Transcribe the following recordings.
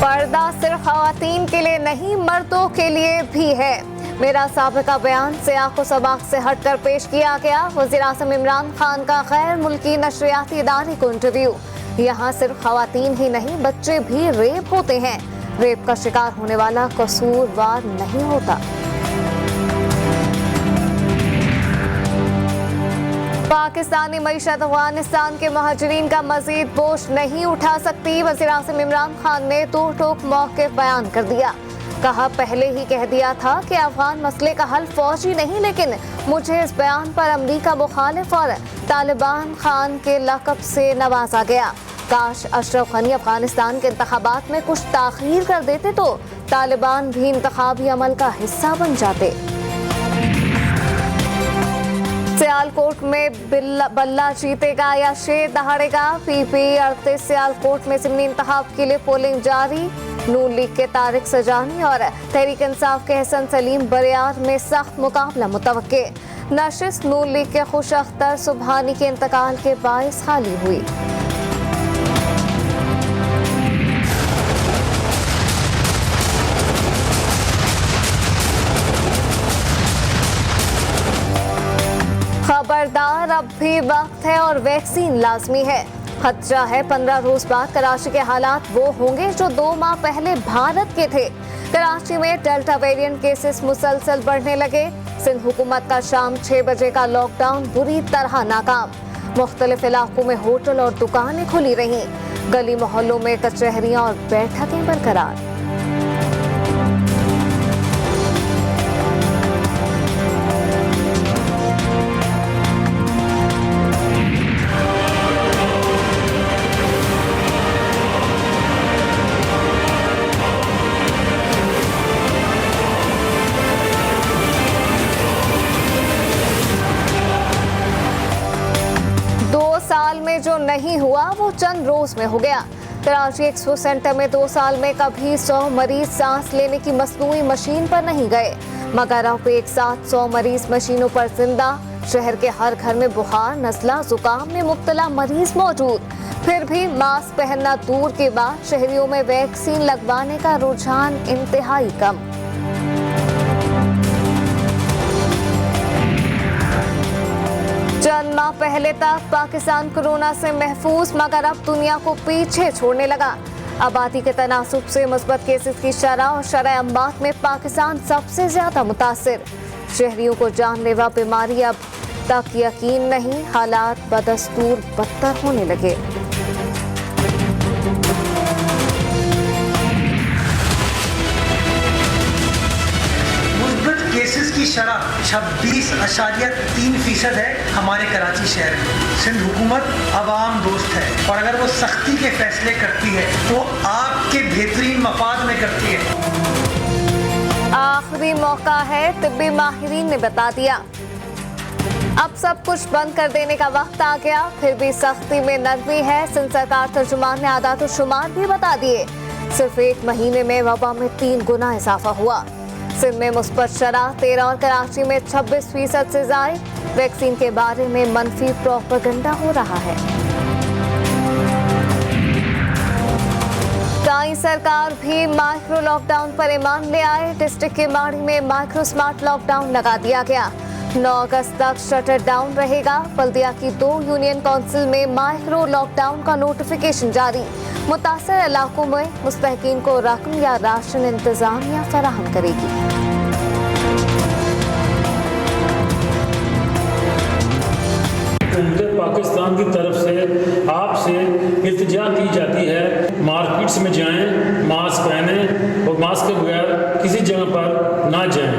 पर्दा सिर्फ खवातीन के लिए नहीं, मर्दों के लिए भी है। मेरा साबिका बयान सियाक़ो सबाक़ से हटकर पेश किया गया। वज़ीर-ए-आज़म इमरान खान का गैर मुल्की नशरियाती इदारे को इंटरव्यू। यहाँ सिर्फ खवातीन ही नहीं, बच्चे भी रेप होते हैं। रेप का शिकार होने वाला कसूरवार नहीं होता। पाकिस्तानी मईशत अफगानिस्तान के महाजरीन का मजीद बोझ नहीं उठा सकती। वज़ीर-ए-आज़म इमरान खान ने दो टोक मौक़िफ़ बयान कर दिया। कहा, पहले ही कह दिया था कि अफगान मसले का हल फौजी नहीं, लेकिन मुझे इस बयान पर अमरीका मुखालिफ और तालिबान खान के लक़ब से नवाजा गया। काश अशरफ गनी अफगानिस्तान के इंतखाबात में कुछ ताख़ीर कर देते तो तालिबान भी इंतखाबी अमल का हिस्सा बन जाते। सियालकोट में बल्ला जीतेगा या शेर दहाड़ेगा। PP38 सियालकोट में ज़िमनी इंतखाब के लिए पोलिंग जारी। नून लीग के तारिक सजानी और तहरीक इंसाफ के हसन सलीम बरियार में सख्त मुकाबला मुतवक्के। नशिस्त नून लीग के खुश अख्तर सुबहानी के इंतकाल के बायस खाली हुई। खबरदार, अब भी वक्त है और वैक्सीन लाजमी है। खतरा है 15 रोज बाद कराची के हालात वो होंगे जो 2 माह पहले भारत के थे। कराची में डेल्टा वेरिएंट केसेस मुसलसल बढ़ने लगे। सिंध हुकूमत का शाम 6 बजे का लॉकडाउन बुरी तरह नाकाम। मुख्तलिफ इलाकों में होटल और दुकानें खुली रहीं। गली मोहल्लों में कचहरियां और बैठकें बरकरार। साल में जो नहीं हुआ वो चंद रोज में हो गया। कराची एक्सपो सेंटर में 2 साल में कभी 100 मरीज सांस लेने की मसनूई मशीन पर नहीं गए, मगर अब एक साथ 100 मरीज मशीनों पर जिंदा। शहर के हर घर में बुखार, नज़ला, जुकाम में मुब्तला मरीज मौजूद। फिर भी मास्क पहनना दूर की बात, शहरियों में वैक्सीन लगवाने का रुझान इंतहाई कम। चंद माह पहले तक पाकिस्तान कोरोना से महफूज, मगर अब दुनिया को पीछे छोड़ने लगा। आबादी के तनासुब से मुस्बत केसेस की शरह और शरह अम्बात में पाकिस्तान सबसे ज्यादा मुतासिर। शहरियों को जानलेवा बीमारी अब तक यकीन नहीं, हालात बदस्तूर बदतर होने लगे। केसेस की शरह 26.3% है हमारे कराची शहर में। सिंध हुकूमत अवाम दोस्त है और अगर वो सख्ती के फैसले करती है तो आपके बेहतरीन मफाद में करती है। आखिरी मौका है, तिब्बी माहिरीन ने बता दिया। अब सब कुछ बंद कर देने का वक्त आ गया, फिर भी सख्ती में नरमी है। सिंध सरकार तर्जुमान ने आदात शुमार भी बता दिए। सिर्फ 1 महीने में वबा में 3 गुना इजाफा हुआ। सिंध में मुस्बत शरह 13 और कराची में 26% से ज़ायद। वैक्सीन के बारे में मनफी प्रोपेगेंडा हो रहा है। ताई सरकार भी माइक्रो लॉकडाउन पर ईमान ले आए। डिस्ट्रिक्ट के माड़ी में माइक्रो स्मार्ट लॉकडाउन लगा दिया गया। 9 अगस्त तक शटर डाउन रहेगा। बल्दिया की 2 यूनियन काउंसिल में माइक्रो लॉकडाउन का नोटिफिकेशन जारी। मुतासर इलाकों में मुस्तहकीन को रकम या राशन इंतजामिया फराहम करेगी। पाकिस्तान की तरफ से आपसे इल्तिजा की जाती है, मार्केट्स में जाएं, मास्क पहनें और मास्क के बगैर किसी जगह पर ना जाएं।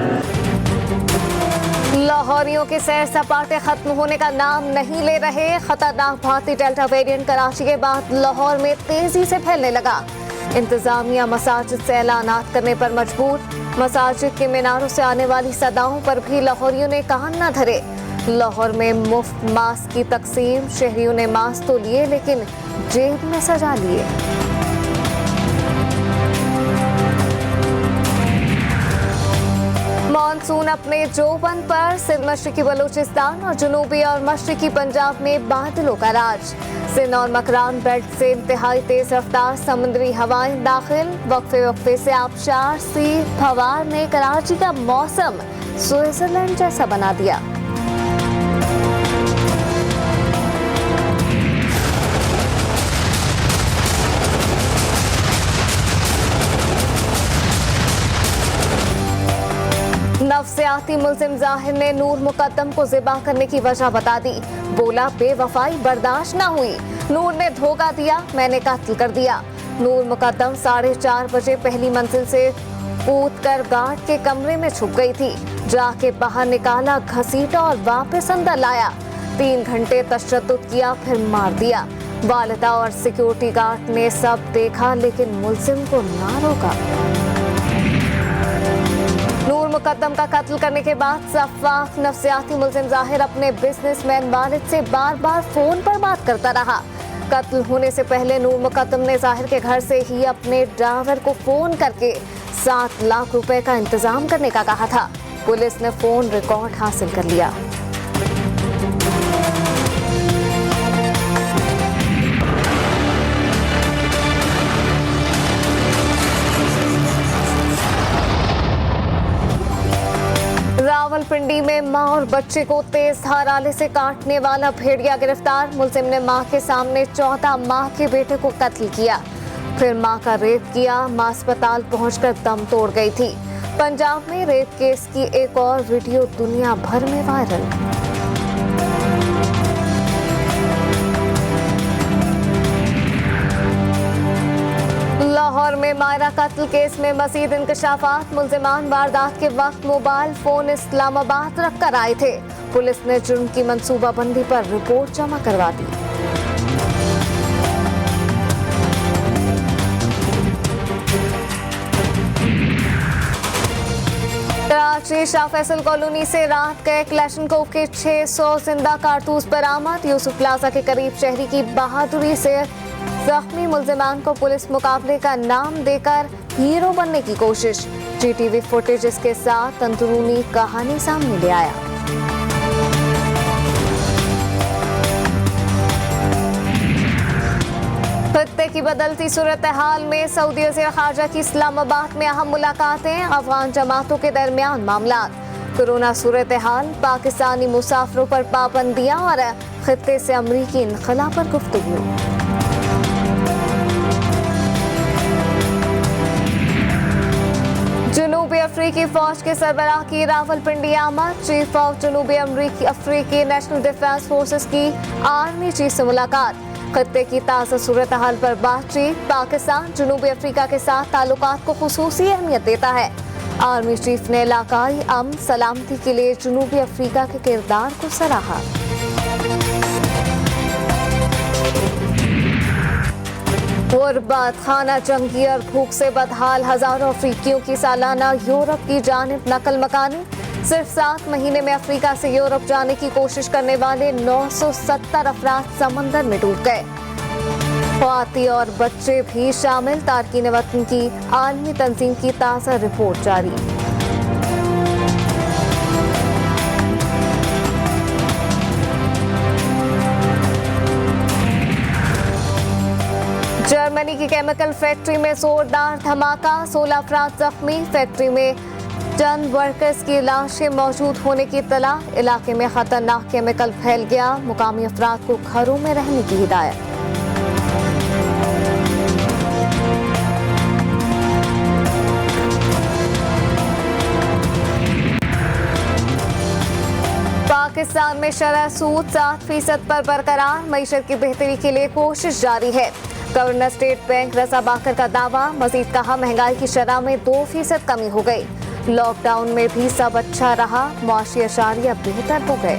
लाहौरियों के सैर सपाटे खत्म होने का नाम नहीं ले रहे। खतरनाक भारतीय डेल्टा वेरिएंट कराची के बाद लाहौर में तेजी से फैलने लगा। इंतजामिया मसाजिद से ऐलानात करने पर मजबूर। मसाजिद के मीनारों से आने वाली सदाओं पर भी लाहौरियों ने कान न धरे। लाहौर में मुफ्त मास्क की तकसीम, शहरियों ने मास्क तो लिए लेकिन जेब में सजा लिए। मानसून अपने जोबन पर। सिंध, मशरकी बलूचिस्तान और जनूबी और मशरकी पंजाब में बादलों का राज। सिंध और मकरान बेल्ट से इंतहाई तेज रफ्तार समुद्री हवाएं दाखिल। वक्फे वक्फे से आबशार सी फवार ने कराची का मौसम स्विट्जरलैंड जैसा बना दिया। नफसियाती मुल्जिम जाहिर ने नूर मुकद्दम को ज़िबा करने की वजह बता दी। बोला, बेवफाई बर्दाश्त न हुई, नूर ने धोखा दिया, मैंने कत्ल कर दिया। नूर मुकद्दम 4:30 बजे पहली मंजिल से कूदकर गार्ड के कमरे में छुप गई थी। जाके बाहर निकाला, घसीटा और वापस अंदर लाया। 3 घंटे तशद्दुद किया, फिर मार दिया। वालिदा और सिक्योरिटी गार्ड ने सब देखा लेकिन मुल्जिम को ना रोका। नूर मुकद्दम का कत्ल करने के बाद सफाक नफसियाती मुल्जिम जाहिर अपने बिजनेसमैन वालिद से बार बार फोन पर बात करता रहा। कत्ल होने से पहले नूर मुकद्दम ने जाहिर के घर से ही अपने ड्राइवर को फोन करके 7 लाख रुपए का इंतजाम करने का कहा था। पुलिस ने फोन रिकॉर्ड हासिल कर लिया। रावलपिंडी में मां और बच्चे को तेज धार आले से काटने वाला भेड़िया गिरफ्तार। मुल्जिम ने मां के सामने 14 माह के बेटे को कत्ल किया, फिर मां का रेप किया। मां अस्पताल पहुंचकर दम तोड़ गई थी। पंजाब में रेप केस की एक और वीडियो दुनिया भर में वायरल। लाहौर में मायरा कत्ल केस में मजीद इंकशाफात। मुल्जिमान वारदात के वक्त मोबाइल फोन इस्लामाबाद रखकर आए थे। पुलिस ने जुर्म की मंसूबाबंदी पर रिपोर्ट जमा करवा दी। कराची शाह फैसल कॉलोनी से रात गए क्लैशनकोव के 600 जिंदा कारतूस बरामद। यूसुफ प्लाजा के करीब शहरी की बहादुरी से जख्मी मुल्जिमान को पुलिस मुकाबले का नाम देकर हीरो बनने की कोशिश। जीटीवी फुटेज के साथ अंदरूनी कहानी सामने ले आया। खत्ते की बदलती सूरत हाल में सऊदी वज़ीर ख़ारजा की इस्लामाबाद में अहम मुलाकातें। अफगान जमातों के दरमियान मामला। कोरोना सूरत हाल, पाकिस्तानी मुसाफिरों पर पाबंदियां और खत्ते से अमरीकी इनखला पर गुफ्तगू। जनूबी अफ्रीकी फौज के सरबराह की रावलपिंडी आमद। चीफ ऑफ जनूबी अफ्रीकी नेशनल डिफेंस फोर्सेस की आर्मी चीफ से मुलाकात। खत्ते की ताज़ा सूरत हाल पर बातचीत। पाकिस्तान जनूबी अफ्रीका के साथ ताल्लुकात को खुसूसी अहमियत देता है। आर्मी चीफ ने इलाकाई अमन सलामती के लिए जनूबी अफ्रीका के किरदार को सराहा। गुर्बत, खाना जंगी और भूख से बदहाल हजारों अफ्रीकियों की सालाना यूरोप की जानिब नकल मकानी। सिर्फ 7 महीने में अफ्रीका से यूरोप जाने की कोशिश करने वाले 970 अफराद समंदर में डूब गए। ख्वाती और बच्चे भी शामिल। तारकीन वतन की आलमी तंजीम की ताज़ा रिपोर्ट जारी। जर्मनी की केमिकल फैक्ट्री में जोरदार धमाका, 16 अफराद जख्मी। फैक्ट्री में चंद वर्कर्स की लाशें मौजूद होने की इत्तला। इलाके में खतरनाक केमिकल फैल गया। मुकामी अफराद को घरों में रहने की हिदायत। पाकिस्तान में शरह सूद 7% पर बरकरार। मईशत की बेहतरी के लिए कोशिश जारी है। गवर्नर स्टेट बैंक रजा बाकर का दावा। मजीद कहा, महंगाई की शरह में 2% कमी हो गई। लॉकडाउन में भी सब अच्छा रहा। मुआशी अशारिया बेहतर हो गए।